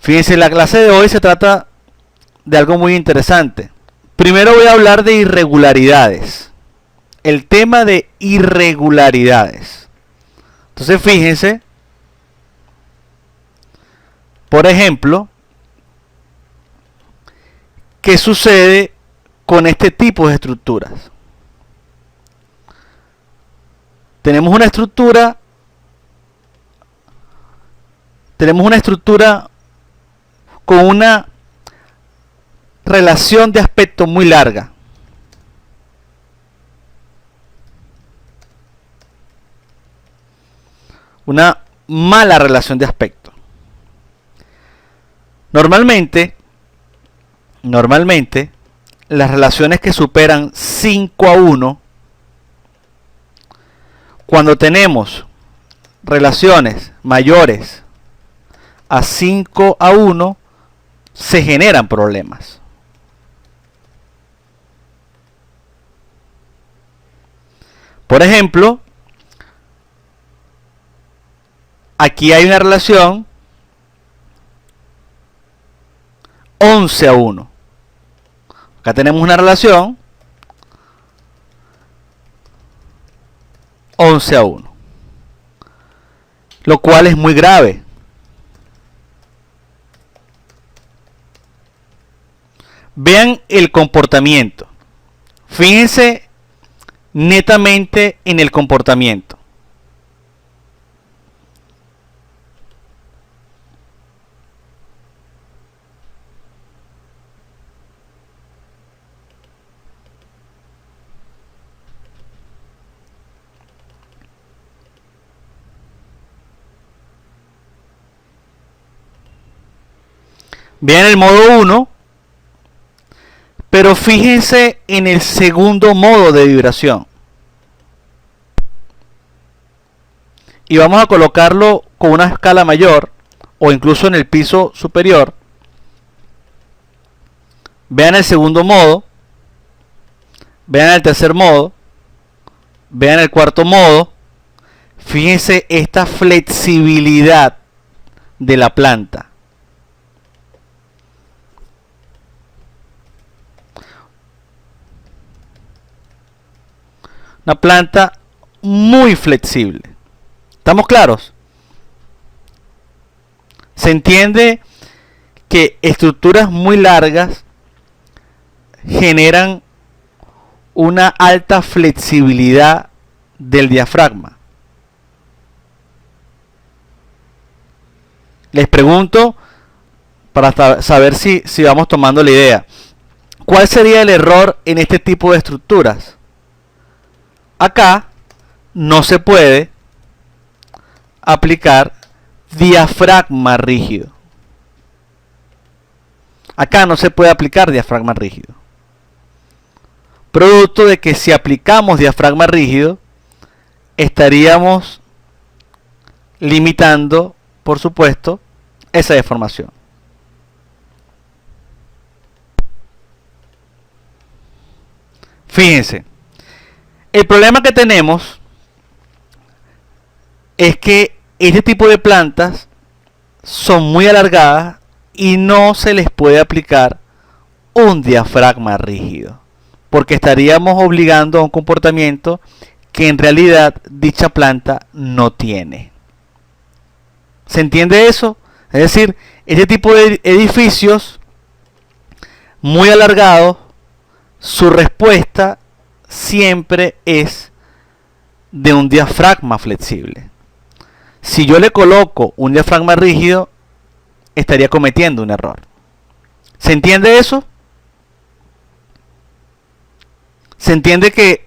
Fíjense, la clase de hoy se trata de algo muy interesante. Primero voy a hablar de irregularidades. El tema de irregularidades. Entonces fíjense, por ejemplo, ¿qué sucede con este tipo de estructuras? Tenemos una estructura con una relación de aspecto muy larga. Una mala relación de aspecto. Normalmente, las relaciones que superan 5:1, cuando tenemos relaciones mayores a 5:1, se generan problemas. Por ejemplo, aquí hay una relación 11:1. Acá tenemos una relación 11:1, lo cual es muy grave. Vean el comportamiento. Fíjense netamente en el comportamiento. Vean el modo 1, pero fíjense en el segundo modo de vibración. Y vamos a colocarlo con una escala mayor o incluso en el piso superior. Vean el segundo modo, vean el tercer modo, vean el cuarto modo. Fíjense esta flexibilidad de la planta. Una planta muy flexible. ¿Estamos claros? Se entiende que estructuras muy largas generan una alta flexibilidad del diafragma. Les pregunto para saber si vamos tomando la idea. ¿Cuál sería el error en este tipo de estructuras? Acá no se puede aplicar diafragma rígido. Acá no se puede aplicar diafragma rígido. Producto de que si aplicamos diafragma rígido, estaríamos limitando, por supuesto, esa deformación. Fíjense. El problema que tenemos es que este tipo de plantas son muy alargadas y no se les puede aplicar un diafragma rígido, porque estaríamos obligando a un comportamiento que en realidad dicha planta no tiene. ¿Se entiende eso? Es decir, este tipo de edificios muy alargados, su respuesta siempre es de un diafragma flexible. Si yo le coloco un diafragma rígido, estaría cometiendo un error. ¿Se entiende eso? Se entiende que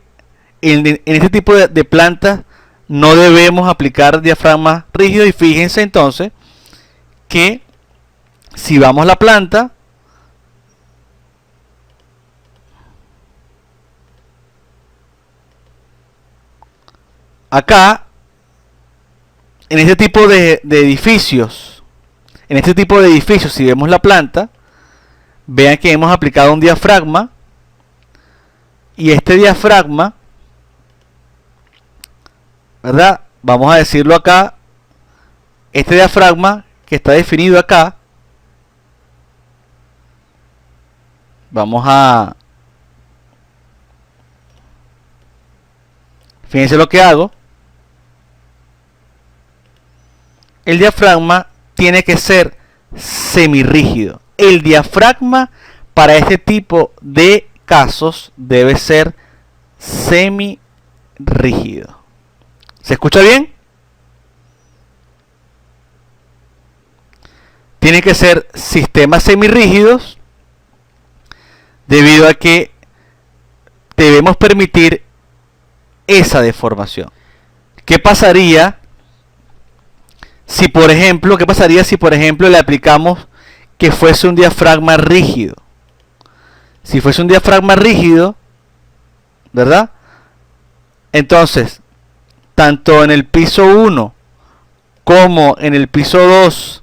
en este tipo de plantas no debemos aplicar diafragma rígido. Y fíjense entonces que si vamos a la planta, acá, en este tipo de edificios, si vemos la planta, vean que hemos aplicado un diafragma, y este diafragma, ¿verdad? Vamos a decirlo acá, este diafragma que está definido acá, Vamos a... Fíjense lo que hago. El diafragma tiene que ser semirrígido. El diafragma para este tipo de casos debe ser semirrígido. ¿Se escucha bien? Tienen que ser sistemas semirrígidos debido a que debemos permitir esa deformación. ¿Qué pasaría si por ejemplo, le aplicamos que fuese un diafragma rígido? Si fuese un diafragma rígido, ¿verdad? Entonces, tanto en el piso 1 como en el piso 2,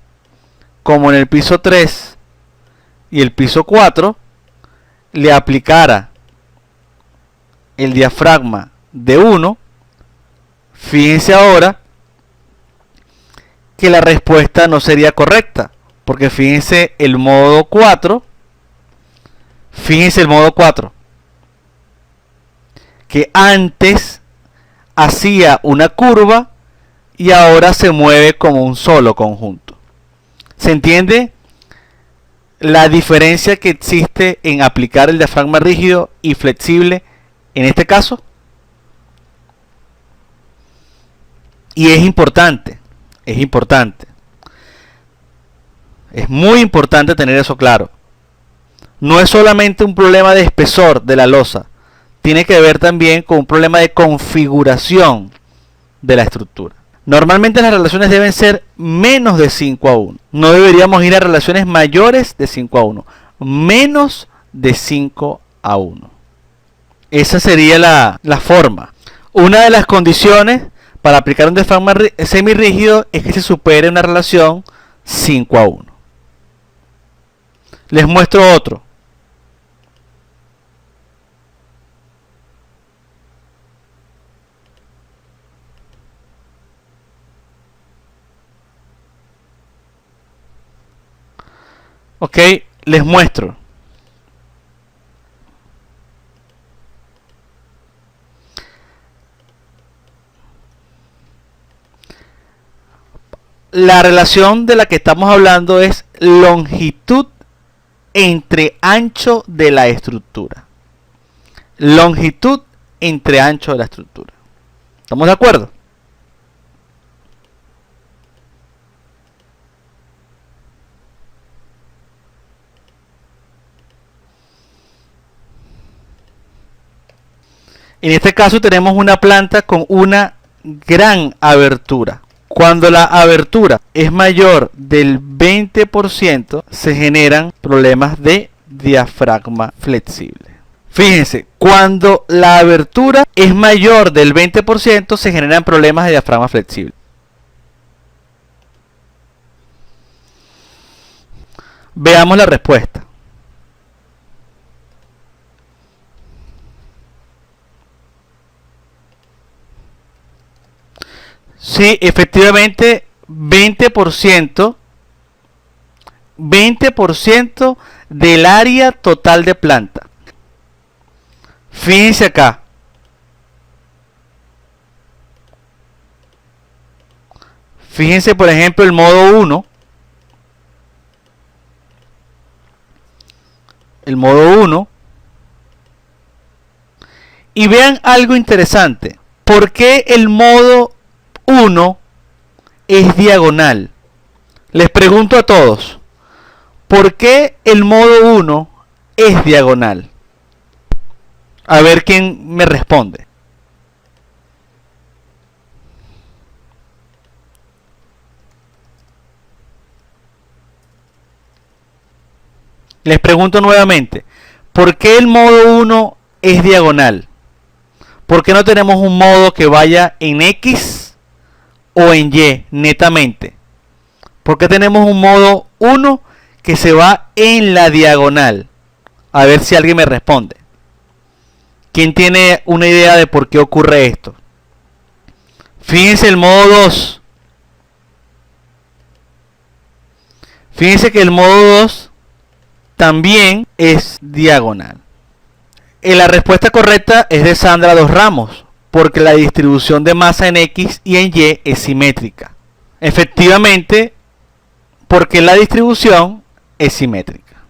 como en el piso 3 y el piso 4, le aplicara el diafragma de 1, fíjense ahora que la respuesta no sería correcta, porque fíjense el modo 4, que antes hacía una curva y ahora se mueve como un solo conjunto. ¿Se entiende la diferencia que existe en aplicar el diafragma rígido y flexible en este caso? Y es importante. Es muy importante tener eso claro. No es solamente un problema de espesor de la losa, tiene que ver también con un problema de configuración de la estructura. Normalmente las relaciones deben ser menos de 5:1. No deberíamos ir a relaciones mayores de 5:1. Menos de 5:1. Esa sería la forma. Una de las condiciones para aplicar un diafragma semirrígido es que se supere una relación 5:1. Les muestro otro. Ok, les muestro. La relación de la que estamos hablando es longitud entre ancho de la estructura. Longitud entre ancho de la estructura. ¿Estamos de acuerdo? En este caso tenemos una planta con una gran abertura. Cuando la abertura es mayor del 20%, se generan problemas de diafragma flexible. Fíjense, cuando la abertura es mayor del 20%, se generan problemas de diafragma flexible. Veamos la respuesta. Sí, efectivamente, 20% del área total de planta. Fíjense acá. Fíjense, por ejemplo, el modo 1. El modo 1. Y vean algo interesante. ¿Por qué el modo 1 es diagonal? Les pregunto a todos, ¿por qué el modo 1 es diagonal? A ver quién me responde. Les pregunto nuevamente, ¿por qué el modo 1 es diagonal? ¿Por qué no tenemos un modo que vaya en X o en Y netamente? ¿Por qué tenemos un modo 1 que se va en la diagonal? A ver si alguien me responde. ¿Quién tiene una idea de por qué ocurre esto? Fíjense el modo 2. Fíjense que el modo 2 también es diagonal. La respuesta correcta es de Sandra Dos Ramos, porque la distribución de masa en X y en Y es simétrica. Efectivamente, porque la distribución es simétrica.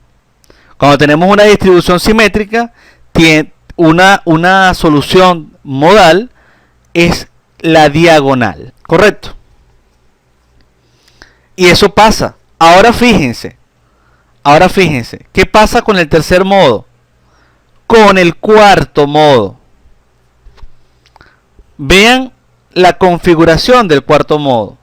Cuando tenemos una distribución simétrica, tiene una solución modal es la diagonal, ¿correcto? Y eso pasa. Ahora fíjense, ¿qué pasa con el tercer modo? Con el cuarto modo. Vean la configuración del cuarto modo.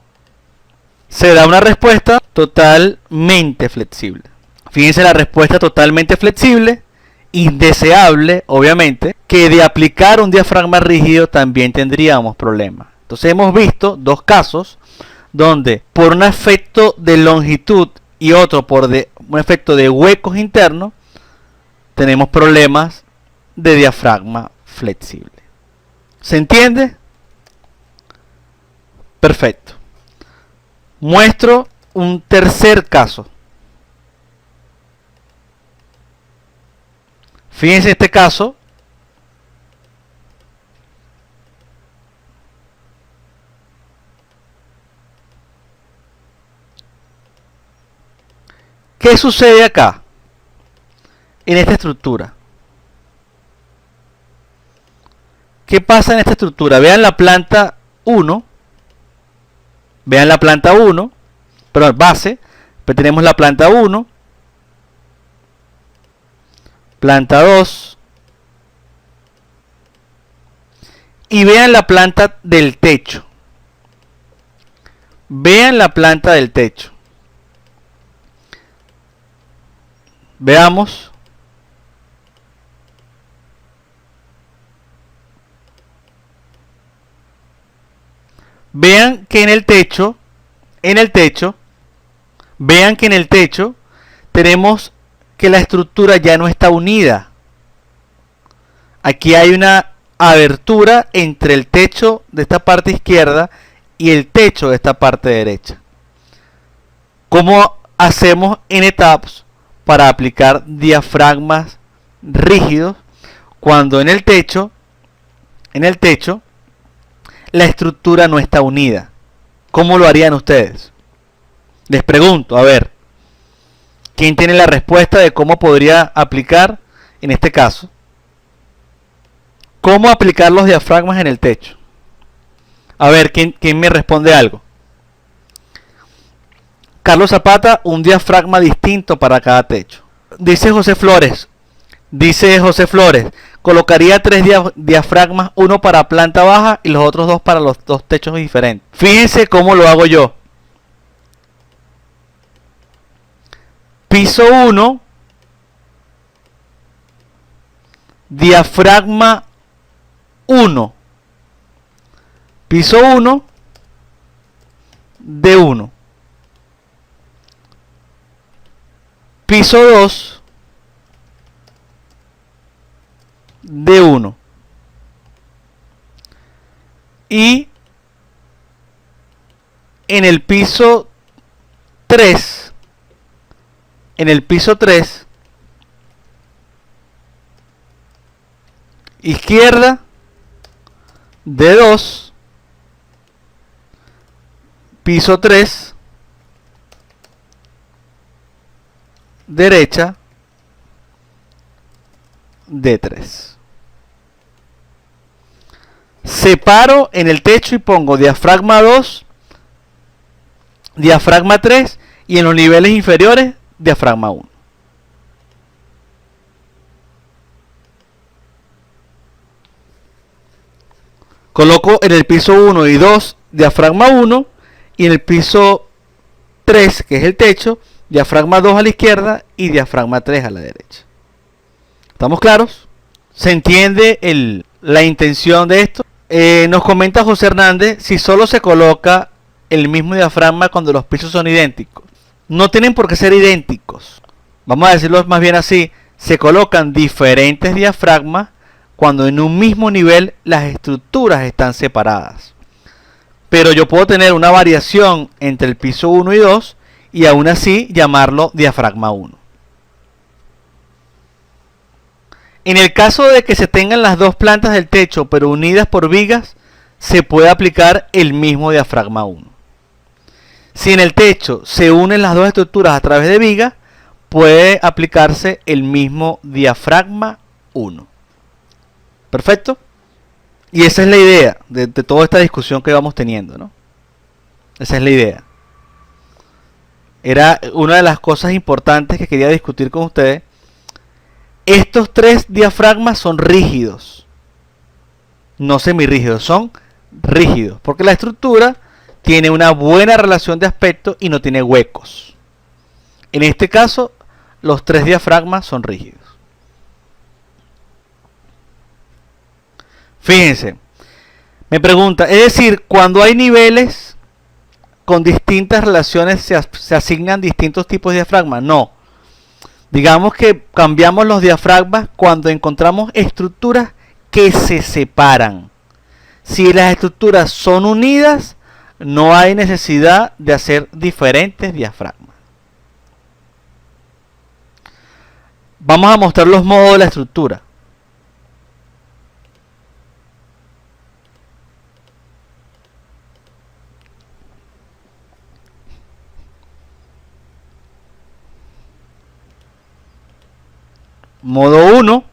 Se da una respuesta totalmente flexible. Fíjense la respuesta totalmente flexible, indeseable, obviamente, que de aplicar un diafragma rígido también tendríamos problemas. Entonces hemos visto dos casos donde por un efecto de longitud y otro por un efecto de huecos internos, tenemos problemas de diafragma flexible. ¿Se entiende? Perfecto. Muestro un tercer caso. Fíjense este caso. ¿Qué sucede acá? En esta estructura. ¿Qué pasa en esta estructura? Vean la planta 1. Vean la planta 1. Perdón, base. Pero tenemos la planta 1. Planta 2. Y vean la planta del techo. Vean la planta del techo. Veamos. Vean que en el techo, vean que en el techo tenemos que la estructura ya no está unida. Aquí hay una abertura entre el techo de esta parte izquierda y el techo de esta parte derecha. ¿Cómo hacemos en etapas para aplicar diafragmas rígidos cuando en el techo la estructura no está unida? ¿Cómo lo harían ustedes? Les pregunto, a ver, ¿quién tiene la respuesta de cómo podría aplicar en este caso? ¿Cómo aplicar los diafragmas en el techo? A ver, ¿quién me responde algo? Carlos Zapata, un diafragma distinto para cada techo. Dice José Flores, colocaría 3 diafragmas, uno para planta baja y los otros 2 para los 2 techos diferentes. Fíjense cómo lo hago yo. Piso 1, diafragma 1. Piso 1, D1. Piso 2, D1. Y en el piso 3, izquierda, D2, piso 3, derecha, D3. Separo en el techo y pongo diafragma 2, diafragma 3 y en los niveles inferiores diafragma 1. Coloco en el piso 1 y 2 diafragma 1 y en el piso 3, que es el techo, diafragma 2 a la izquierda y diafragma 3 a la derecha. ¿Estamos claros? ¿Se entiende la intención de esto? Nos comenta José Hernández, si solo se coloca el mismo diafragma cuando los pisos son idénticos. No tienen por qué ser idénticos. Vamos a decirlo más bien así. Se colocan diferentes diafragmas cuando en un mismo nivel las estructuras están separadas. Pero yo puedo tener una variación entre el piso 1 y 2 y aún así llamarlo diafragma 1. En el caso de que se tengan las dos plantas del techo pero unidas por vigas, se puede aplicar el mismo diafragma 1. Si en el techo se unen las dos estructuras a través de vigas, puede aplicarse el mismo diafragma 1. ¿Perfecto? Y esa es la idea de toda esta discusión que vamos teniendo, ¿no? Esa es la idea. Era una de las cosas importantes que quería discutir con ustedes. Estos tres diafragmas son rígidos, no semirrígidos, son rígidos, porque la estructura tiene una buena relación de aspecto y no tiene huecos. En este caso, los tres diafragmas son rígidos. Fíjense, me pregunta, es decir, cuando hay niveles con distintas relaciones se asignan distintos tipos de diafragmas. No. Digamos que cambiamos los diafragmas cuando encontramos estructuras que se separan. Si las estructuras son unidas, no hay necesidad de hacer diferentes diafragmas. Vamos a mostrar los modos de la estructura. Modo 1.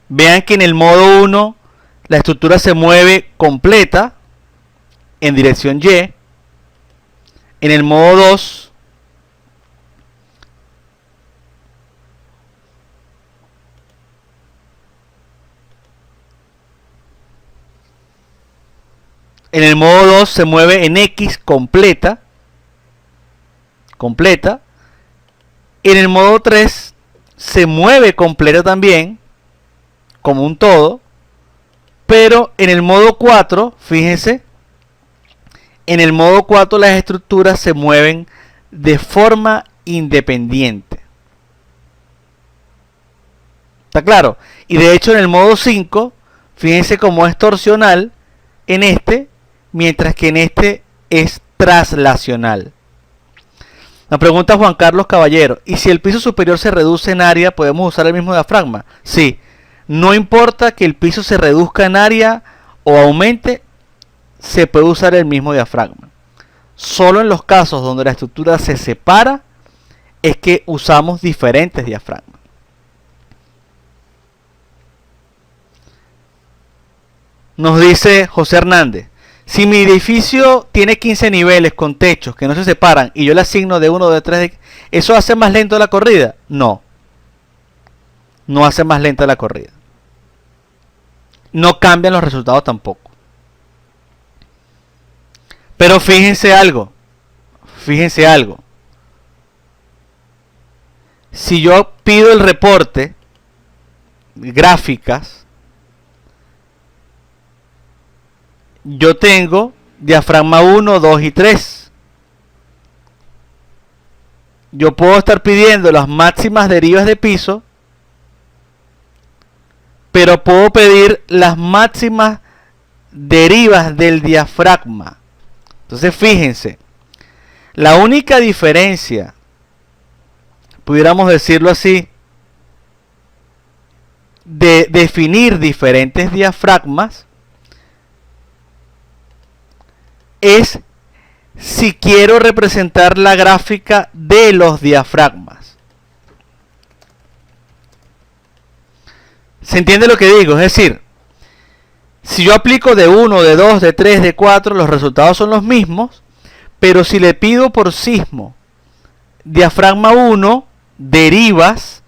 Vean que en el modo 1 la estructura se mueve completa en dirección Y. En el modo 2 se mueve en X completa. En el modo 3 se mueve completa también, como un todo. Pero en el modo 4, fíjense, en el modo 4 las estructuras se mueven de forma independiente. ¿Está claro? Y de hecho en el modo 5, fíjense cómo es torsional en este, mientras que en este es traslacional. Nos pregunta Juan Carlos Caballero, ¿y si el piso superior se reduce en área, podemos usar el mismo diafragma? Sí, no importa que el piso se reduzca en área o aumente, se puede usar el mismo diafragma. Solo en los casos donde la estructura se separa es que usamos diferentes diafragmas. Nos dice José Hernández, si mi edificio tiene 15 niveles con techos que no se separan y yo le asigno de 1 o de 3, ¿eso hace más lento la corrida? No. No hace más lenta la corrida. No cambian los resultados tampoco. Pero fíjense algo. Si yo pido el reporte, gráficas, yo tengo diafragma 1, 2 y 3. Yo puedo estar pidiendo las máximas derivas de piso, pero puedo pedir las máximas derivas del diafragma. Entonces fíjense, la única diferencia, pudiéramos decirlo así, de definir diferentes diafragmas es si quiero representar la gráfica de los diafragmas. ¿Se entiende lo que digo? Es decir, si yo aplico de 1, de 2, de 3, de 4, los resultados son los mismos, pero si le pido por sismo diafragma 1, derivas,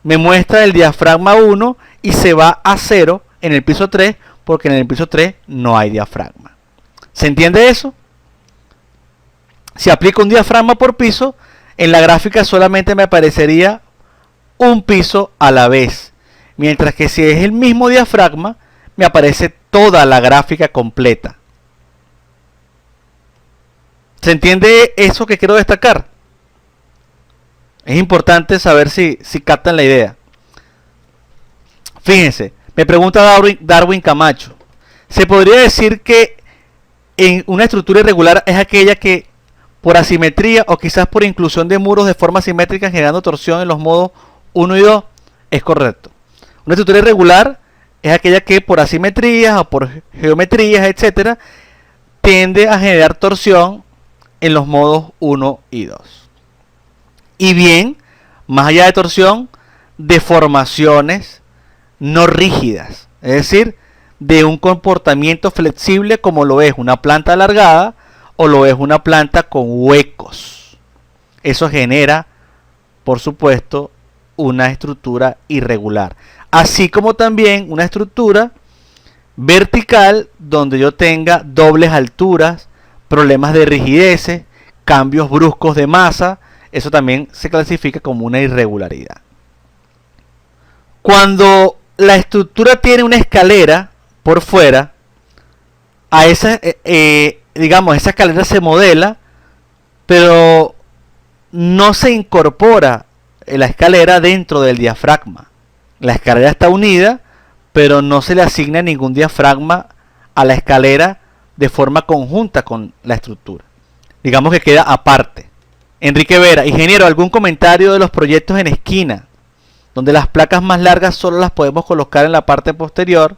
me muestra el diafragma 1 y se va a 0 en el piso 3, porque en el piso 3 no hay diafragma. ¿Se entiende eso? Si aplico un diafragma por piso, en la gráfica solamente me aparecería un piso a la vez. Mientras que si es el mismo diafragma, me aparece toda la gráfica completa. ¿Se entiende eso que quiero destacar? Es importante saber si captan la idea. Fíjense, me pregunta Darwin Camacho. ¿Se podría decir que en una estructura irregular es aquella que por asimetría o quizás por inclusión de muros de forma simétrica generando torsión en los modos 1 y 2, es correcto. Una estructura irregular es aquella que por asimetrías o por geometrías, etcétera, tiende a generar torsión en los modos 1 y 2. Y bien, más allá de torsión, deformaciones no rígidas, es decir, de un comportamiento flexible como lo es una planta alargada o lo es una planta con huecos. Eso genera, por supuesto, una estructura irregular, así como también una estructura vertical donde yo tenga dobles alturas, problemas de rigidez, cambios bruscos de masa. Eso también se clasifica como una irregularidad. Cuando la estructura tiene una escalera por fuera, a esa, digamos, esa escalera se modela, pero no se incorpora la escalera dentro del diafragma. La escalera está unida, pero no se le asigna ningún diafragma a la escalera de forma conjunta con la estructura. Digamos que queda aparte. Enrique Vera, ingeniero, ¿algún comentario de los proyectos en esquina? Donde las placas más largas solo las podemos colocar en la parte posterior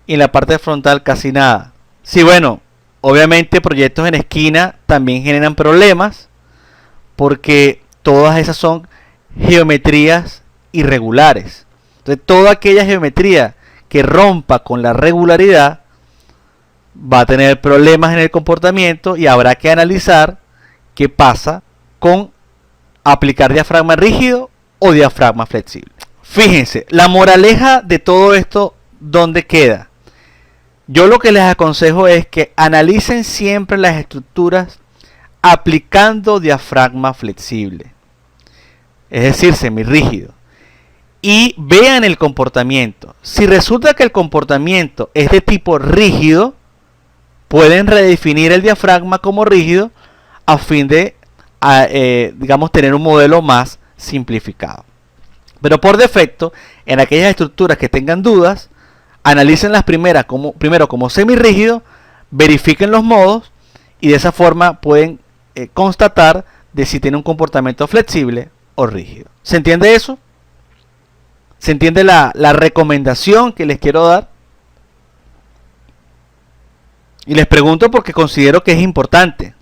y en la parte frontal casi nada. Sí, bueno, obviamente proyectos en esquina también generan problemas porque todas esas son geometrías irregulares. Entonces toda aquella geometría que rompa con la regularidad va a tener problemas en el comportamiento y habrá que analizar qué pasa con aplicar diafragma rígido o diafragma flexible. Fíjense, la moraleja de todo esto, ¿dónde queda? Yo lo que les aconsejo es que analicen siempre las estructuras aplicando diafragma flexible, es decir, semirrígido, y vean el comportamiento. Si resulta que el comportamiento es de tipo rígido, pueden redefinir el diafragma como rígido a fin de, digamos, tener un modelo más simplificado. Pero por defecto, en aquellas estructuras que tengan dudas, analicen las primero como semirrígido, verifiquen los modos y de esa forma pueden constatar de si tiene un comportamiento flexible o rígido. ¿Se entiende eso? ¿Se entiende la recomendación que les quiero dar? Y les pregunto porque considero que es importante.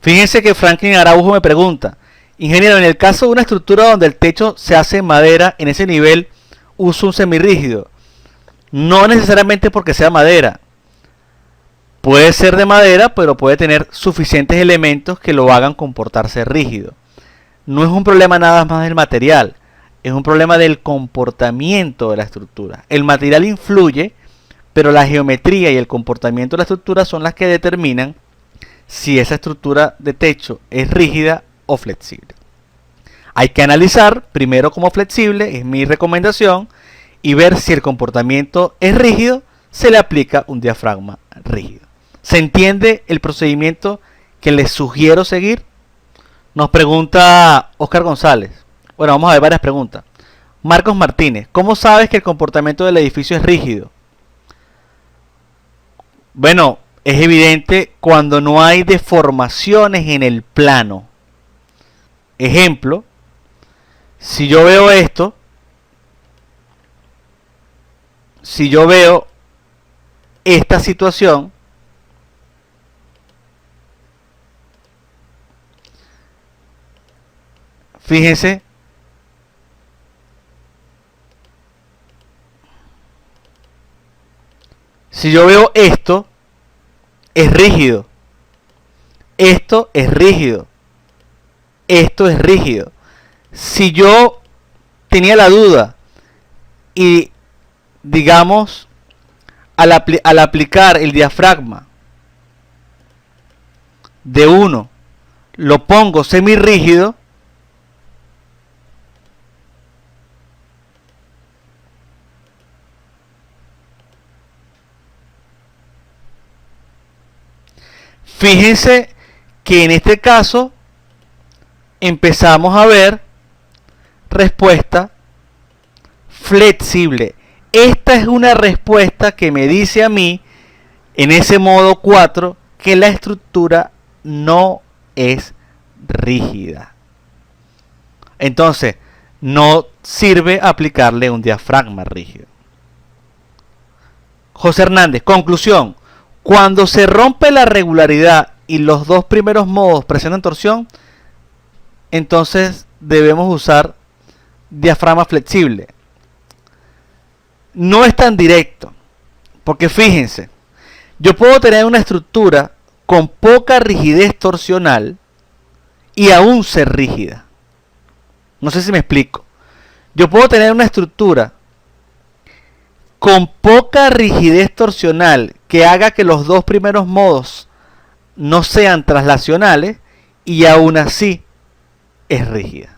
Fíjense que Franklin Araujo me pregunta: ingeniero, en el caso de una estructura donde el techo se hace en madera, en ese nivel uso un semirrígido. No necesariamente porque sea madera. Puede ser de madera, pero puede tener suficientes elementos que lo hagan comportarse rígido. No es un problema nada más del material, es un problema del comportamiento de la estructura. El material influye, pero la geometría y el comportamiento de la estructura son las que determinan si esa estructura de techo es rígida o flexible. Hay que analizar primero como flexible, es mi recomendación, y ver si el comportamiento es rígido, se le aplica un diafragma rígido. ¿Se entiende el procedimiento que les sugiero seguir? Nos pregunta Oscar González. Bueno, vamos a ver varias preguntas. Marcos Martínez, ¿cómo sabes que el comportamiento del edificio es rígido? Bueno, es evidente cuando no hay deformaciones en el plano. Ejemplo, si yo veo esto, si yo veo esta situación, fíjense, si yo veo esto, es rígido. Esto es rígido. Esto es rígido. Si yo tenía la duda y, digamos, al aplicar el diafragma de 1, lo pongo semirrígido, fíjense que en este caso empezamos a ver respuesta flexible. Esta es una respuesta que me dice a mí en ese modo 4 que la estructura no es rígida. Entonces, no sirve aplicarle un diafragma rígido. José Hernández, conclusión. Cuando se rompe la regularidad y los dos primeros modos presentan torsión, entonces debemos usar diafragma flexible. No es tan directo, porque fíjense, yo puedo tener una estructura con poca rigidez torsional y aún ser rígida. No sé si me explico. Yo puedo tener una estructura con poca rigidez torsional que haga que los dos primeros modos no sean traslacionales y aún así es rígida.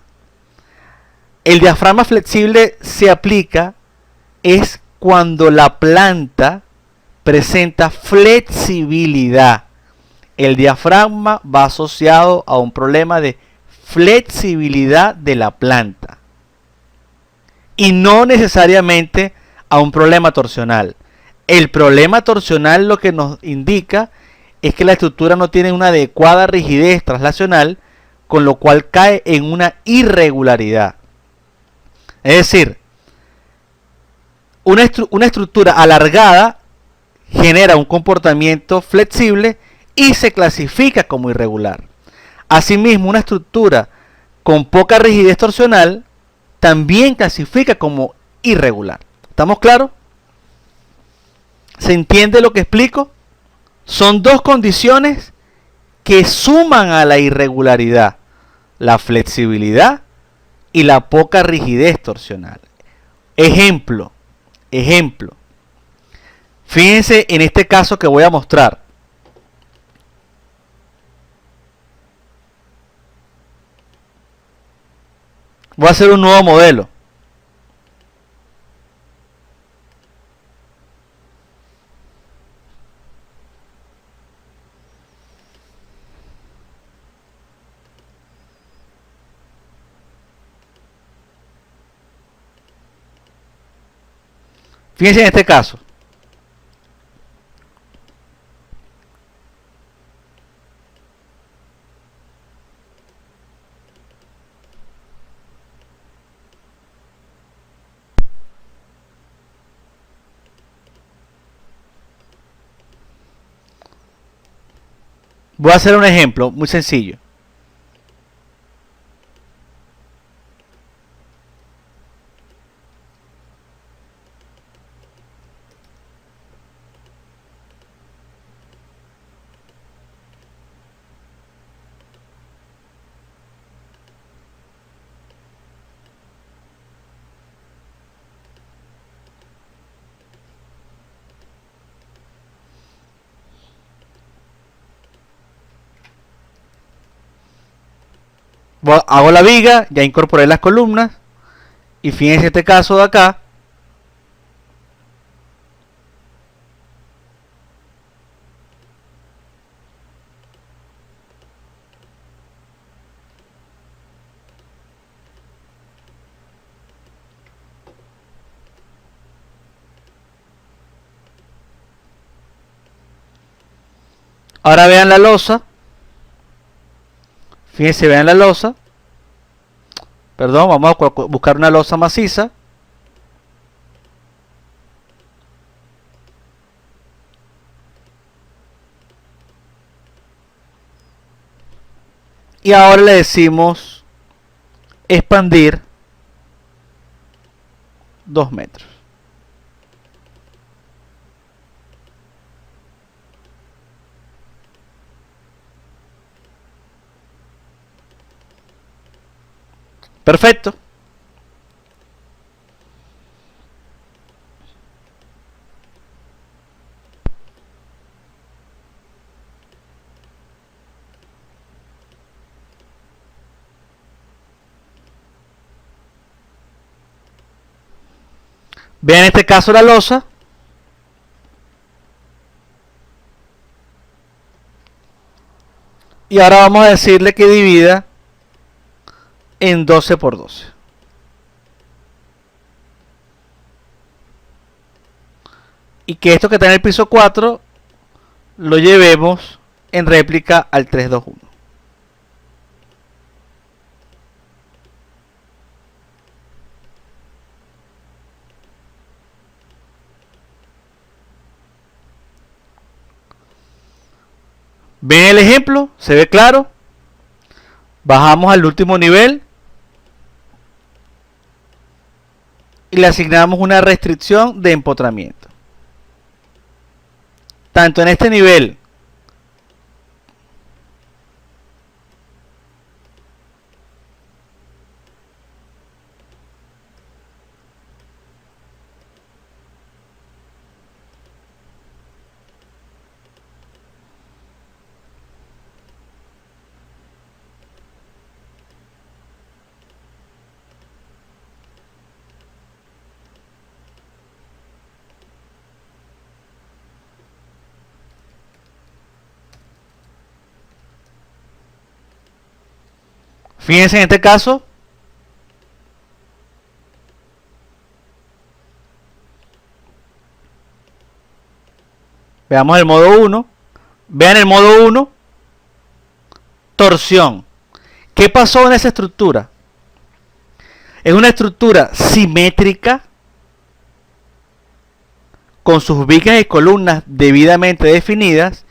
El diafragma flexible se aplica es cuando la planta presenta flexibilidad. El diafragma va asociado a un problema de flexibilidad de la planta y no necesariamente a un problema torsional. El problema torsional lo que nos indica es que la estructura no tiene una adecuada rigidez traslacional, con lo cual cae en una irregularidad. Es decir, una estructura alargada genera un comportamiento flexible y se clasifica como irregular. Asimismo, una estructura con poca rigidez torsional también clasifica como irregular. ¿Estamos claros? ¿Se entiende lo que explico? Son dos condiciones que suman a la irregularidad: la flexibilidad y la poca rigidez torsional. Ejemplo. Fíjense en este caso que voy a mostrar. Voy a hacer un nuevo modelo. Fíjense en este caso. Voy a hacer un ejemplo muy sencillo. Hago la viga, ya incorporé las columnas y fíjense este caso de acá. Ahora vean la losa. Fíjense, vean la losa. Perdón, vamos a buscar una losa maciza. Y ahora le decimos expandir 2 metros. Perfecto. Vean en este caso la losa. Y ahora vamos a decirle que divida en 12 por 12. Y que esto que está en el piso 4 lo llevemos en réplica al 321. ¿Ven el ejemplo? ¿Se ve claro? Bajamos al último nivel y le asignamos una restricción de empotramiento. Tanto en este nivel fíjense en este caso, veamos el modo 1, vean el modo 1, torsión. ¿Qué pasó en esa estructura? Es una estructura simétrica, con sus vigas y columnas debidamente definidas,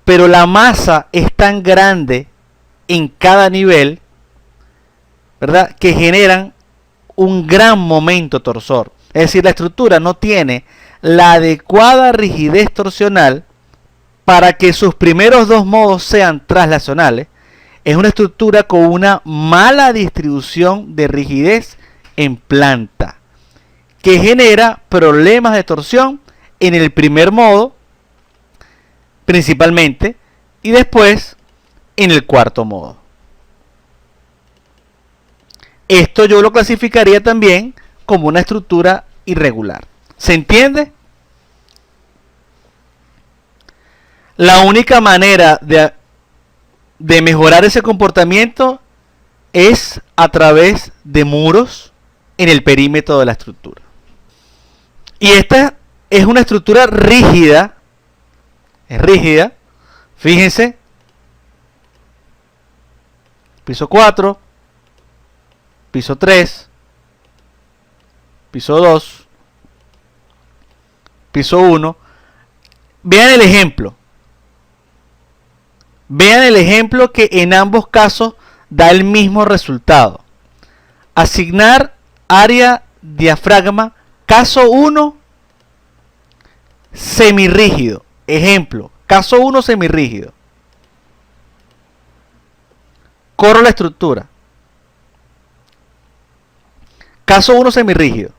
pero la masa es tan grande en cada nivel, ¿verdad?, que generan un gran momento torsor. Es decir, la estructura no tiene la adecuada rigidez torsional para que sus primeros dos modos sean traslacionales. Es una estructura con una mala distribución de rigidez en planta, que genera problemas de torsión en el primer modo, principalmente, y después en el cuarto modo. Esto yo lo clasificaría también como una estructura irregular. ¿Se entiende? La única manera de mejorar ese comportamiento es a través de muros en el perímetro de la estructura. Y esta es una estructura rígida. Es rígida. Fíjense. Piso 4. Piso 3. Piso 2. Piso 1. Vean el ejemplo. Vean el ejemplo que en ambos casos da el mismo resultado. Asignar área diafragma. Caso 1, semirrígido. Ejemplo, caso 1, semirrígido. Corro la estructura. Caso 1, semirrígido.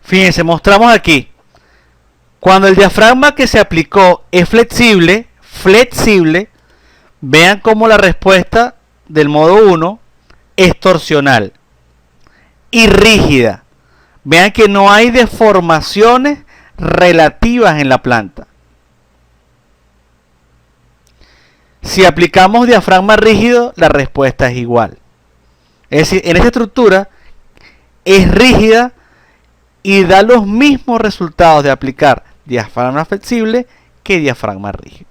Fíjense, mostramos aquí. Cuando el diafragma que se aplicó es flexible, vean cómo la respuesta del modo 1 es torsional y rígida. Vean que no hay deformaciones relativas en la planta. Si aplicamos diafragma rígido, la respuesta es igual. Es decir, en esta estructura es rígida y da los mismos resultados de aplicar diafragma flexible que diafragma rígido.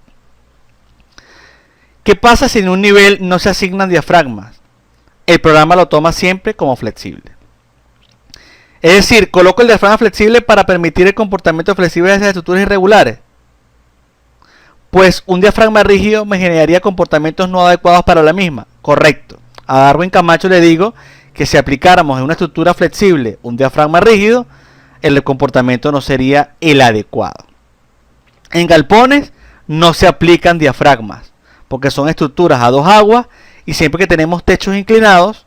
¿Qué pasa si en un nivel no se asignan diafragmas? El programa lo toma siempre como flexible. Es decir, coloco el diafragma flexible para permitir el comportamiento flexible de esas estructuras irregulares. Pues un diafragma rígido me generaría comportamientos no adecuados para la misma. Correcto. A Darwin Camacho le digo que si aplicáramos en una estructura flexible un diafragma rígido, el comportamiento no sería el adecuado. En galpones no se aplican diafragmas, porque son estructuras a dos aguas y siempre que tenemos techos inclinados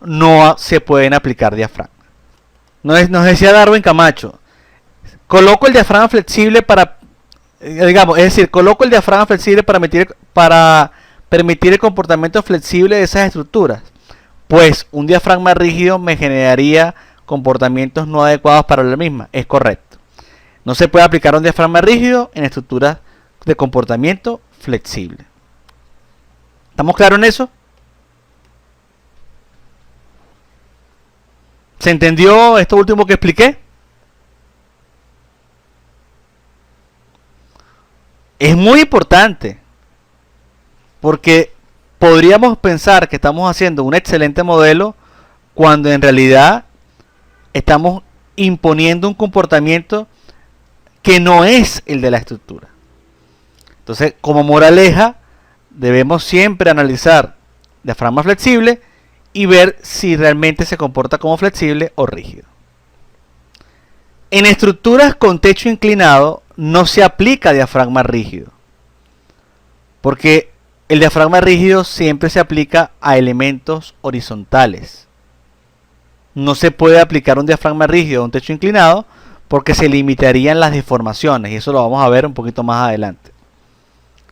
no se pueden aplicar diafragmas. Nos decía Darwin Camacho, coloco el diafragma flexible para, digamos, es decir, coloco el diafragma flexible para permitir el comportamiento flexible de esas estructuras. Pues un diafragma rígido me generaría comportamientos no adecuados para la misma. Es correcto. No se puede aplicar un diafragma rígido en estructuras de comportamiento flexible. ¿Estamos claros en eso? ¿Se entendió esto último que expliqué? Es muy importante porque podríamos pensar que estamos haciendo un excelente modelo cuando en realidad estamos imponiendo un comportamiento que no es el de la estructura. Entonces, como moraleja, debemos siempre analizar diafragma flexible y ver si realmente se comporta como flexible o rígido. En estructuras con techo inclinado no se aplica diafragma rígido, porque el diafragma rígido siempre se aplica a elementos horizontales. No se puede aplicar un diafragma rígido a un techo inclinado porque se limitarían las deformaciones, y eso lo vamos a ver un poquito más adelante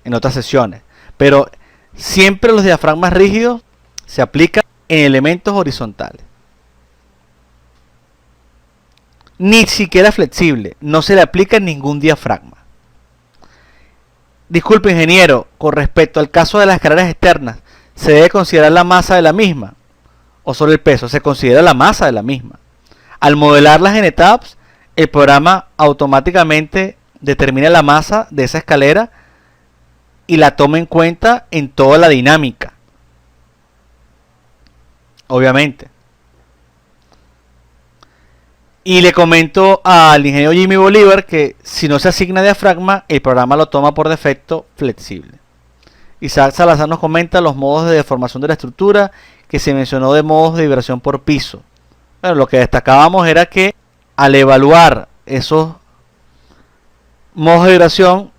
en otras sesiones. Pero siempre los diafragmas rígidos se aplican en elementos horizontales. Ni siquiera flexible, no se le aplica ningún diafragma. Disculpe, ingeniero, con respecto al caso de las escaleras externas, ¿se debe considerar la masa de la misma o solo el peso? Se considera la masa de la misma. Al modelarlas en etapas, el programa automáticamente determina la masa de esa escalera y la toma en cuenta en toda la dinámica. Obviamente. Y le comento al ingeniero Jimmy Bolívar que si no se asigna diafragma, el programa lo toma por defecto flexible. Isaac Salazar nos comenta los modos de deformación de la estructura que se mencionó de modos de vibración por piso. Bueno, lo que destacábamos era que al evaluar esos modos de vibración,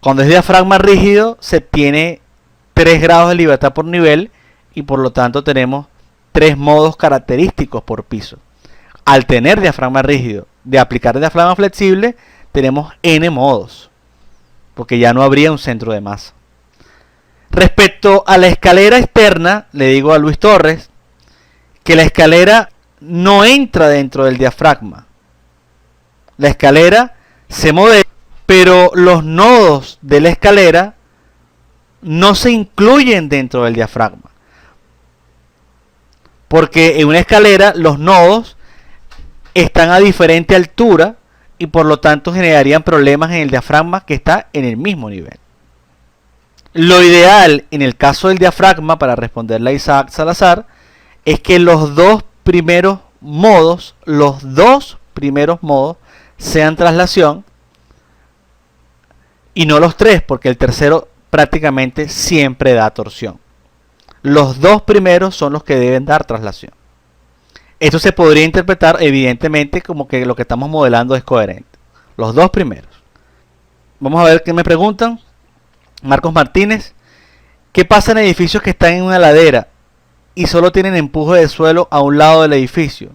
cuando es diafragma rígido, se tiene 3 grados de libertad por nivel y por lo tanto tenemos 3 modos característicos por piso. Al tener diafragma rígido, de aplicar diafragma flexible, tenemos n modos, porque ya no habría un centro de masa. Respecto a la escalera externa, le digo a Luis Torres que la escalera no entra dentro del diafragma. La escalera se modela, pero los nodos de la escalera no se incluyen dentro del diafragma. Porque en una escalera los nodos están a diferente altura y por lo tanto generarían problemas en el diafragma que está en el mismo nivel. Lo ideal en el caso del diafragma, para responderle a Isaac Salazar, es que los dos primeros modos sean traslación y no los 3, porque el tercero prácticamente siempre da torsión. Los 2 primeros son los que deben dar traslación. Esto se podría interpretar evidentemente como que lo que estamos modelando es coherente. Los 2 primeros. Vamos a ver qué me preguntan. Marcos Martínez. ¿Qué pasa en edificios que están en una ladera y solo tienen empuje de suelo a un lado del edificio?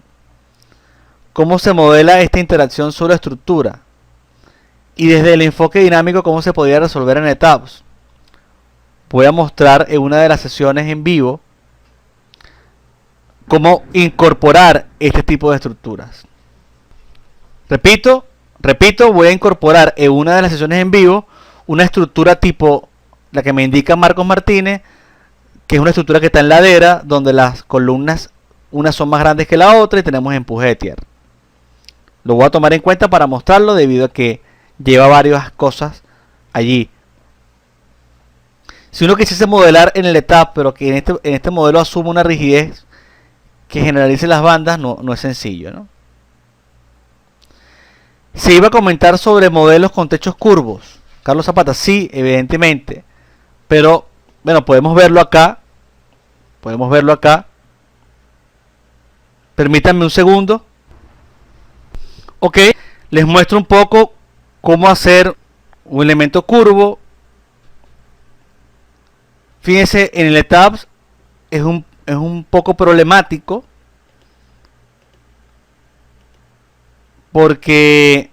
¿Cómo se modela esta interacción sobre la estructura? Y desde el enfoque dinámico, ¿cómo se podría resolver en etapas? Voy a mostrar en una de las sesiones en vivo cómo incorporar este tipo de estructuras. Repito, voy a incorporar en una de las sesiones en vivo una estructura tipo la que me indica Marcos Martínez, que es una estructura que está en ladera, donde las columnas, unas son más grandes que la otra y tenemos empuje de tierra. Lo voy a tomar en cuenta para mostrarlo debido a que lleva varias cosas allí. Si uno quisiese modelar en el etap, pero que en este modelo asume una rigidez que generalice las bandas, no es sencillo, ¿no? Se iba a comentar sobre modelos con techos curvos. Carlos Zapata, sí, evidentemente. Pero, bueno, podemos verlo acá. Permítanme un segundo. Ok, les muestro un poco cómo hacer un elemento curvo. Fíjense, en el ETABS es un poco problemático porque,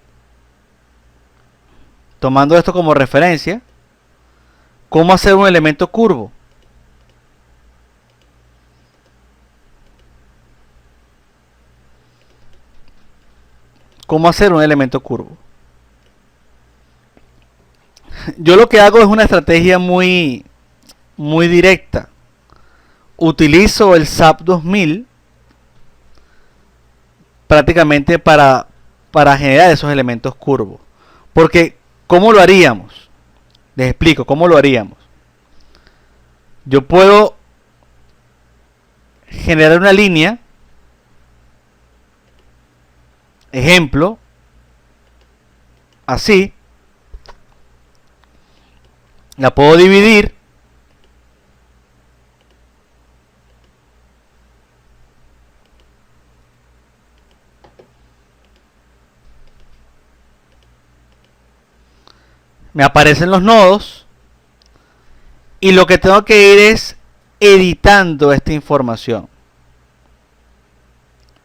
tomando esto como referencia, ¿cómo hacer un elemento curvo? ¿Cómo hacer un elemento curvo? Yo lo que hago es una estrategia muy directa. Utilizo el SAP 2000 prácticamente para generar esos elementos curvos. Porque, ¿cómo lo haríamos? Les explico cómo lo haríamos. Yo puedo generar una línea, ejemplo, así. La puedo dividir. Me aparecen los nodos. Y lo que tengo que ir es editando esta información.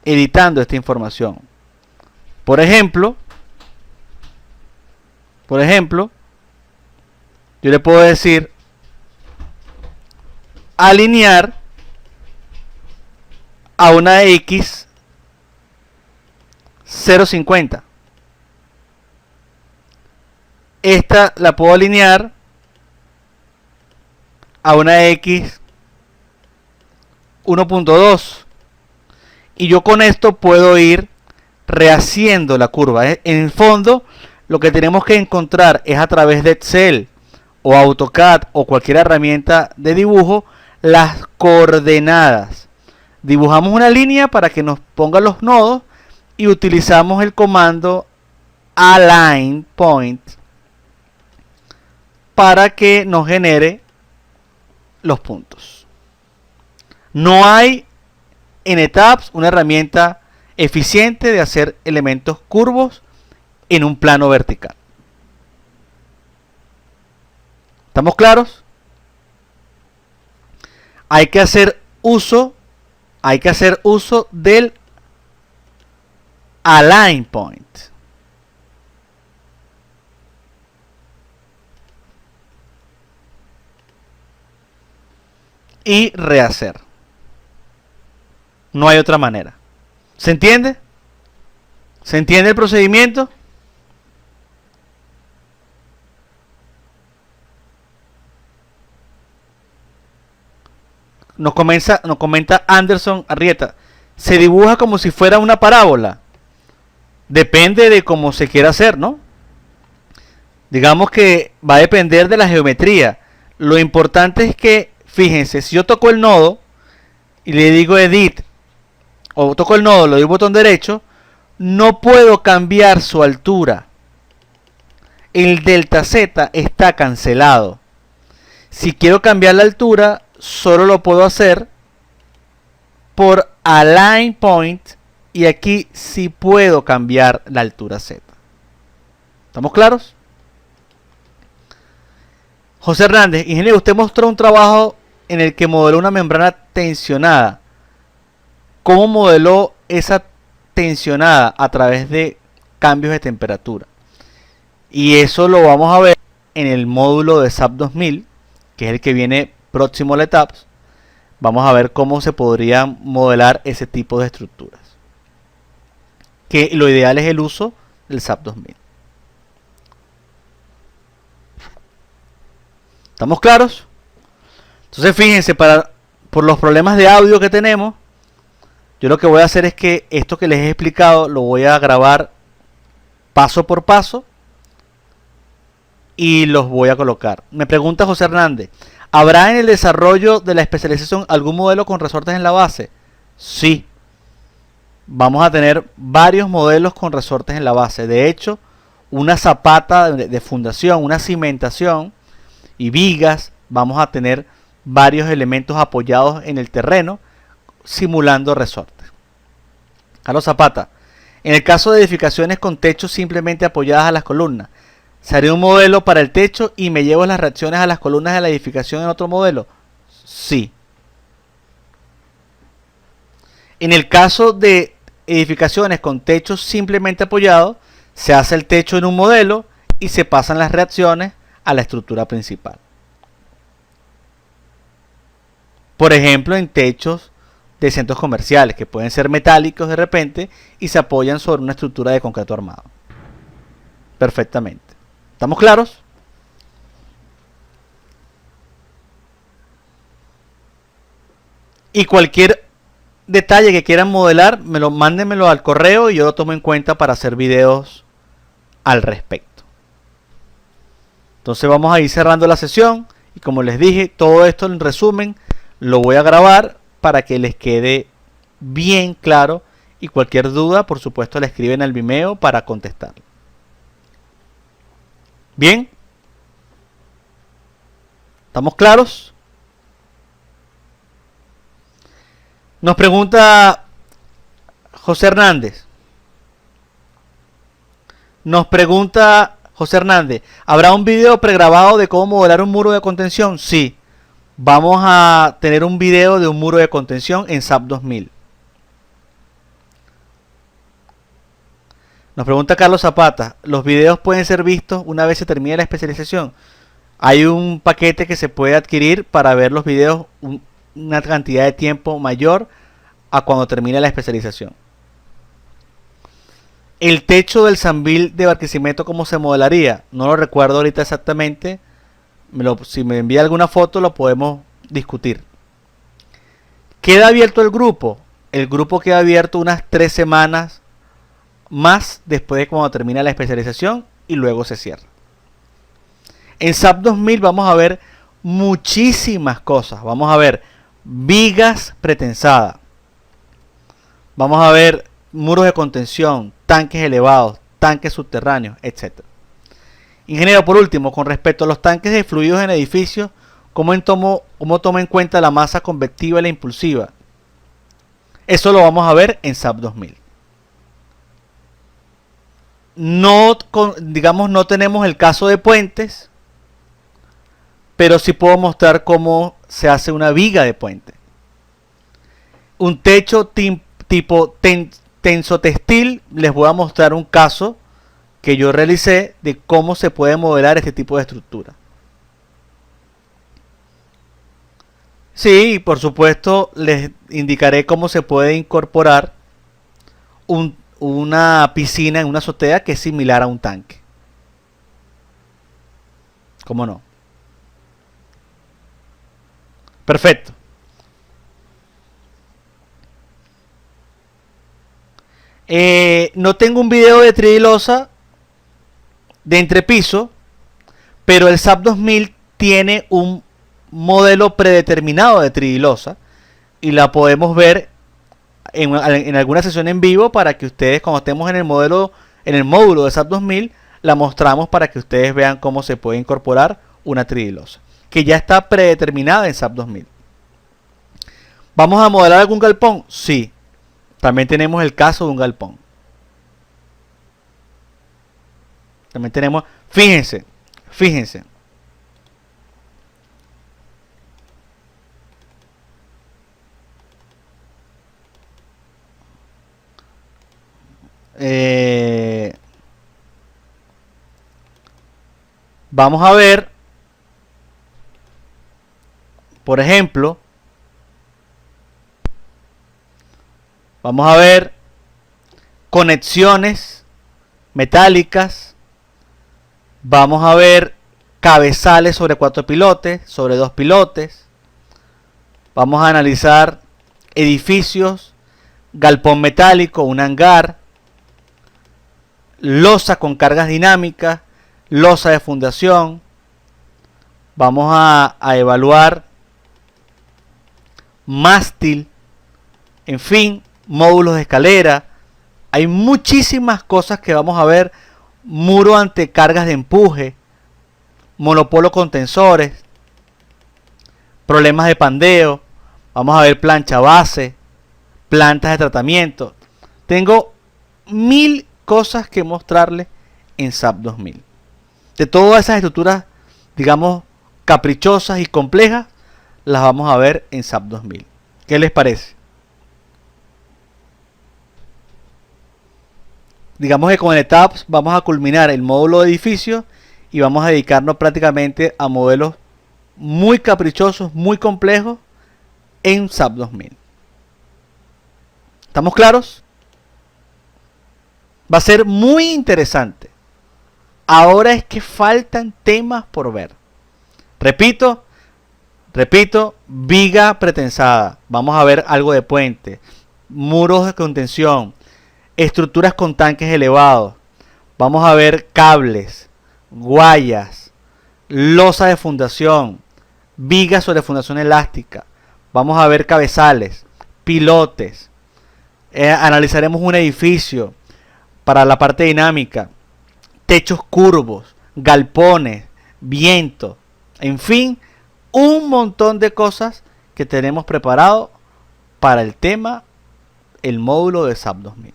Editando esta información. Por ejemplo, yo le puedo decir alinear a una X 0.50. Esta la puedo alinear a una X 1.2. Y yo con esto puedo ir rehaciendo la curva. En el fondo, lo que tenemos que encontrar es a través de Excel o AutoCAD o cualquier herramienta de dibujo, las coordenadas. Dibujamos una línea para que nos ponga los nodos y utilizamos el comando align point para que nos genere los puntos. No hay en Etaps una herramienta eficiente de hacer elementos curvos en un plano vertical. ¿Estamos claros? Hay que hacer uso del align point. Y rehacer. No hay otra manera. ¿Se entiende? ¿Se entiende el procedimiento? Nos comenta Anderson Arrieta. Se dibuja como si fuera una parábola. Depende de cómo se quiera hacer, ¿no? Digamos que va a depender de la geometría. Lo importante es que, fíjense, si yo toco el nodo y le digo edit, o toco el nodo, le doy botón derecho, no puedo cambiar su altura. El delta Z está cancelado. Si quiero cambiar la altura, solo lo puedo hacer por align point, y aquí sí puedo cambiar la altura Z. ¿Estamos claros? José Hernández, ingeniero, usted mostró un trabajo en el que modeló una membrana tensionada. ¿Cómo modeló esa tensionada? A través de cambios de temperatura. Y eso lo vamos a ver en el módulo de SAP 2000, que es el que viene próximo a la Etaps. Vamos a ver cómo se podría modelar ese tipo de estructuras. Que lo ideal es el uso del SAP 2000. ¿Estamos claros? Entonces fíjense, por los problemas de audio que tenemos, yo lo que voy a hacer es que esto que les he explicado lo voy a grabar paso por paso y los voy a colocar. Me pregunta José Hernández, ¿habrá en el desarrollo de la especialización algún modelo con resortes en la base? Sí. Vamos a tener varios modelos con resortes en la base. De hecho, una zapata de fundación, una cimentación y vigas, vamos a tener varios elementos apoyados en el terreno simulando resortes. Carlos Zapata, en el caso de edificaciones con techos simplemente apoyadas a las columnas, ¿se haría un modelo para el techo y me llevo las reacciones a las columnas de la edificación en otro modelo? Sí. En el caso de edificaciones con techos simplemente apoyados, se hace el techo en un modelo y se pasan las reacciones a la estructura principal. Por ejemplo, en techos de centros comerciales que pueden ser metálicos de repente y se apoyan sobre una estructura de concreto armado. Perfectamente. ¿Estamos claros? Y cualquier detalle que quieran modelar, mándenmelo al correo y yo lo tomo en cuenta para hacer videos al respecto. Entonces vamos a ir cerrando la sesión y como les dije, todo esto en resumen lo voy a grabar para que les quede bien claro y cualquier duda, por supuesto, le escriben al Vimeo para contestar. Bien, ¿estamos claros? Nos pregunta José Hernández. ¿Habrá un video pregrabado de cómo modelar un muro de contención? Sí, vamos a tener un video de un muro de contención en SAP 2000. Nos pregunta Carlos Zapata, ¿los videos pueden ser vistos una vez se termine la especialización? Hay un paquete que se puede adquirir para ver los videos una cantidad de tiempo mayor a cuando termine la especialización. El techo del Sambil de Barquisimeto, ¿cómo se modelaría? No lo recuerdo ahorita exactamente. Si me envía alguna foto lo podemos discutir. ¿Queda abierto el grupo? El grupo queda abierto unas 3 semanas más después de cuando termina la especialización y luego se cierra. En SAP 2000 vamos a ver muchísimas cosas. Vamos a ver vigas pretensadas. Vamos a ver muros de contención, tanques elevados, tanques subterráneos, etc. Ingeniero, por último, con respecto a los tanques de fluidos en edificios, ¿cómo toma en cuenta la masa convectiva y la impulsiva? Eso lo vamos a ver en SAP 2000. No tenemos el caso de puentes, pero sí puedo mostrar cómo se hace una viga de puente. Un techo tipo tensotextil, les voy a mostrar un caso que yo realicé de cómo se puede modelar este tipo de estructura. Sí, por supuesto, les indicaré cómo se puede incorporar una piscina en una azotea que es similar a un tanque. ¿Cómo no? Perfecto. No tengo un video de tridilosa de entrepiso, pero el SAP 2000 tiene un modelo predeterminado de tridilosa y la podemos ver en alguna sesión en vivo para que ustedes, cuando estemos en el módulo de SAP 2000, la mostramos para que ustedes vean cómo se puede incorporar una tridilosa que ya está predeterminada en SAP 2000. ¿Vamos a modelar algún galpón? Sí. También tenemos el caso de un galpón. También tenemos, fíjense. Vamos a ver, por ejemplo, vamos a ver conexiones metálicas, vamos a ver cabezales sobre 4 pilotes, sobre 2 pilotes, vamos a analizar edificios, galpón metálico, un hangar, losa con cargas dinámicas, losa de fundación. Vamos a evaluar mástil, en fin, módulos de escalera. Hay muchísimas cosas que vamos a ver. Muro ante cargas de empuje, monopolo con tensores, problemas de pandeo. Vamos a ver plancha base, plantas de tratamiento. Tengo 1000 cosas que mostrarles en SAP 2000. De todas esas estructuras, digamos, caprichosas y complejas, las vamos a ver en SAP 2000. ¿Qué les parece? Digamos que con el ETAPS vamos a culminar el módulo de edificio y vamos a dedicarnos prácticamente a modelos muy caprichosos, muy complejos en SAP 2000. ¿Estamos claros? Va a ser muy interesante. Ahora es que faltan temas por ver. Repito, viga pretensada. Vamos a ver algo de puente, muros de contención, estructuras con tanques elevados. Vamos a ver cables, guayas, losa de fundación, vigas sobre fundación elástica, vamos a ver cabezales, pilotes, analizaremos un edificio para la parte dinámica, techos curvos, galpones, viento, en fin, un montón de cosas que tenemos preparado para el tema, el módulo de SAP 2000,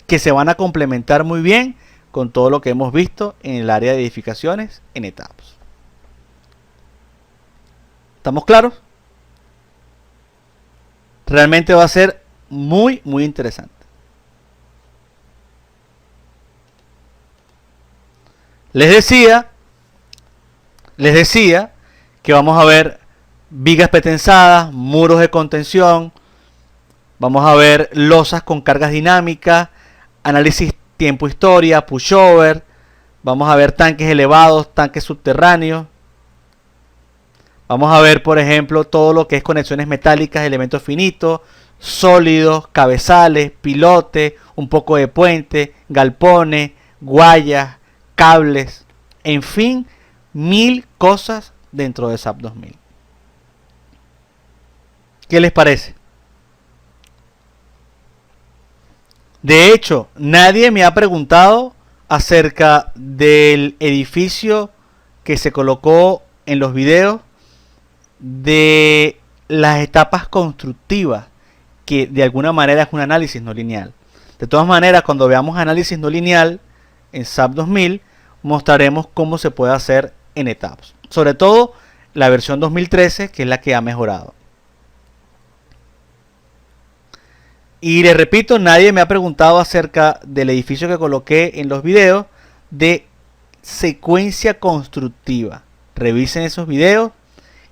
que se van a complementar muy bien con todo lo que hemos visto en el área de edificaciones en etapas. ¿Estamos claros? Realmente va a ser muy interesante. Les decía que vamos a ver vigas pretensadas, muros de contención, vamos a ver losas con cargas dinámicas, análisis tiempo-historia, pushover, vamos a ver tanques elevados, tanques subterráneos, vamos a ver, por ejemplo, todo lo que es conexiones metálicas, elementos finitos, sólidos, cabezales, pilotes, un poco de puente, galpones, guayas, cables, en fin, 1000 cosas dentro de SAP 2000. ¿Qué les parece? De hecho, nadie me ha preguntado acerca del edificio que se colocó en los videos de las etapas constructivas, que de alguna manera es un análisis no lineal. De todas maneras, cuando veamos análisis no lineal en SAP 2000, mostraremos cómo se puede hacer en etapas. Sobre todo la versión 2013, que es la que ha mejorado. Y les repito, nadie me ha preguntado acerca del edificio que coloqué en los videos de secuencia constructiva. Revisen esos videos,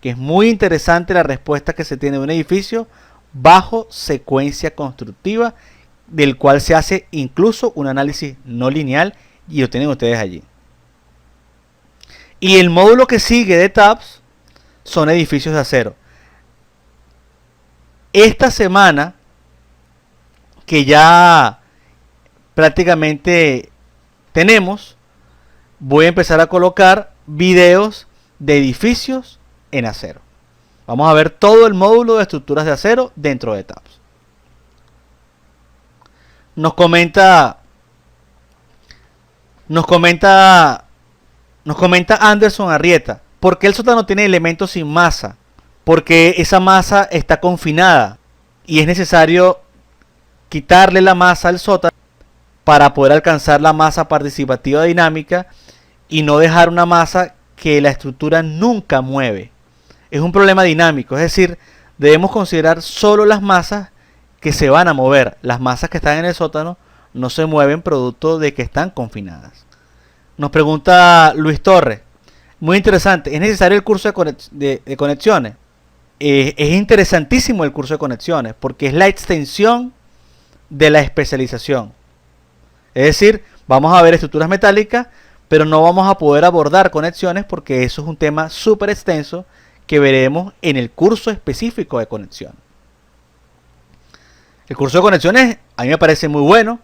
que es muy interesante la respuesta que se tiene de un edificio bajo secuencia constructiva, del cual se hace incluso un análisis no lineal, y lo tienen ustedes allí. Y el módulo que sigue de etapas son edificios de acero. Esta semana, que ya prácticamente tenemos, voy a empezar a colocar videos de edificios en acero. Vamos a ver todo el módulo de estructuras de acero dentro de etapas. Nos comenta Anderson Arrieta: ¿por qué el sótano tiene elementos sin masa? Porque esa masa está confinada y es necesario quitarle la masa al sótano para poder alcanzar la masa participativa dinámica y no dejar una masa que la estructura nunca mueve. Es un problema dinámico, es decir, debemos considerar solo las masas que se van a mover. Las masas que están en el sótano no se mueven producto de que están confinadas. Nos pregunta Luis Torres: muy interesante, ¿es necesario el curso de conexiones? Es interesantísimo el curso de conexiones porque es la extensión de la especialización. Es decir, vamos a ver estructuras metálicas, pero no vamos a poder abordar conexiones porque eso es un tema súper extenso que veremos en el curso específico de conexión. El curso de conexiones a mí me parece muy bueno.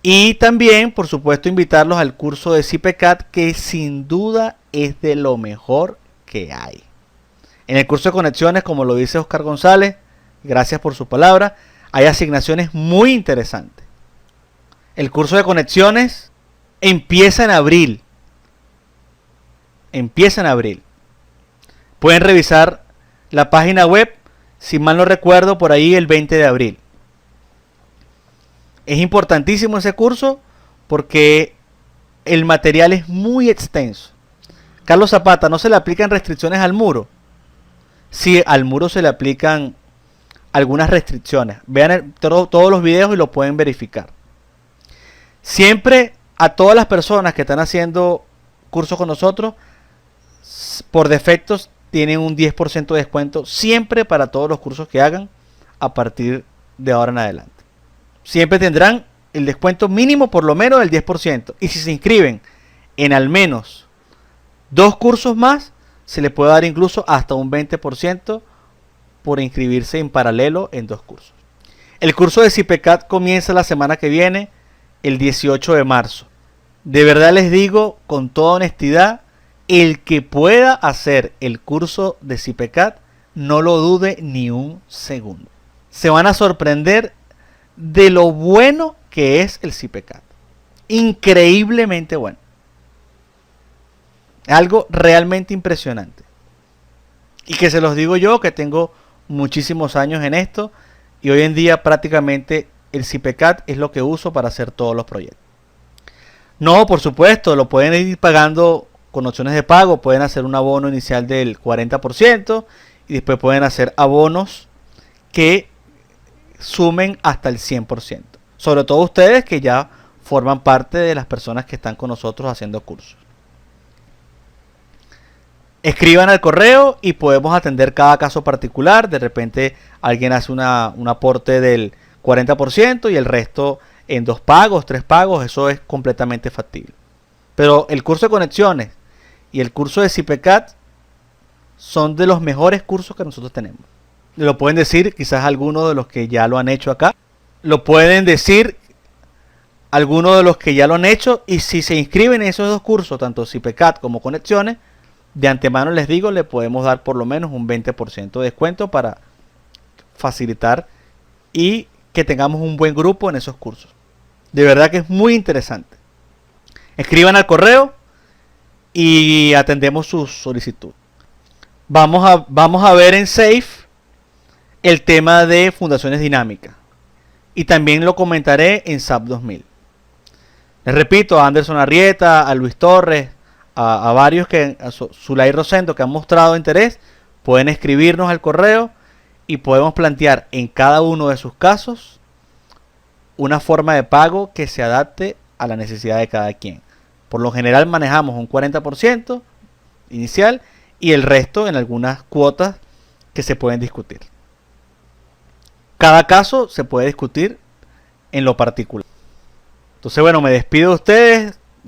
Y también, por supuesto, invitarlos al curso de CIPECAT, que sin duda es de lo mejor que hay. En el curso de conexiones, como lo dice Oscar González, gracias por su palabra, hay asignaciones muy interesantes. El curso de conexiones empieza en abril. Pueden revisar la página web, si mal no recuerdo, por ahí el 20 de abril. Es importantísimo ese curso porque el material es muy extenso. Carlos Zapata: ¿no se le aplican restricciones al muro? Sí, al muro se le aplican algunas restricciones. Vean todos los videos y lo pueden verificar. Siempre a todas las personas que están haciendo cursos con nosotros, por defectos tienen un 10% de descuento siempre para todos los cursos que hagan a partir de ahora en adelante. Siempre tendrán el descuento mínimo por lo menos del 10%. Y si se inscriben en al menos 2 cursos más, se les puede dar incluso hasta un 20% por inscribirse en paralelo en 2 cursos. El curso de CIPECAT comienza la semana que viene, el 18 de marzo. De verdad les digo con toda honestidad, el que pueda hacer el curso de CIPECAT, no lo dude ni un segundo. Se van a sorprender de lo bueno que es el CIPECAT. Increíblemente bueno. Algo realmente impresionante. Y que se los digo yo, que tengo muchísimos años en esto, y hoy en día prácticamente el CIPECAT es lo que uso para hacer todos los proyectos. No, por supuesto, lo pueden ir pagando con opciones de pago. Pueden hacer un abono inicial del 40% y después pueden hacer abonos que sumen hasta el 100%. Sobre todo ustedes que ya forman parte de las personas que están con nosotros haciendo cursos. Escriban al correo y podemos atender cada caso particular. De repente alguien hace un aporte del 40% y el resto en 2 pagos, 3 pagos. Eso es completamente factible. Pero el curso de conexiones y el curso de CIPECAT son de los mejores cursos que nosotros tenemos. Lo pueden decir quizás algunos de los que ya lo han hecho acá. Lo pueden decir algunos de los que ya lo han hecho. Y si se inscriben en esos 2 cursos, tanto CIPECAT como conexiones, de antemano les digo, le podemos dar por lo menos un 20% de descuento para facilitar y que tengamos un buen grupo en esos cursos. De verdad que es muy interesante. Escriban al correo y atendemos su solicitud. Vamos a ver en SAFE el tema de fundaciones dinámicas. Y también lo comentaré en SAP 2000. Les repito, a Anderson Arrieta, a Luis Torres, a varios a Zulay Rosendo que han mostrado interés, pueden escribirnos al correo y podemos plantear en cada uno de sus casos una forma de pago que se adapte a la necesidad de cada quien. Por lo general manejamos un 40% inicial y el resto en algunas cuotas que se pueden discutir. Cada caso se puede discutir en lo particular. Entonces, bueno, me despido de ustedes.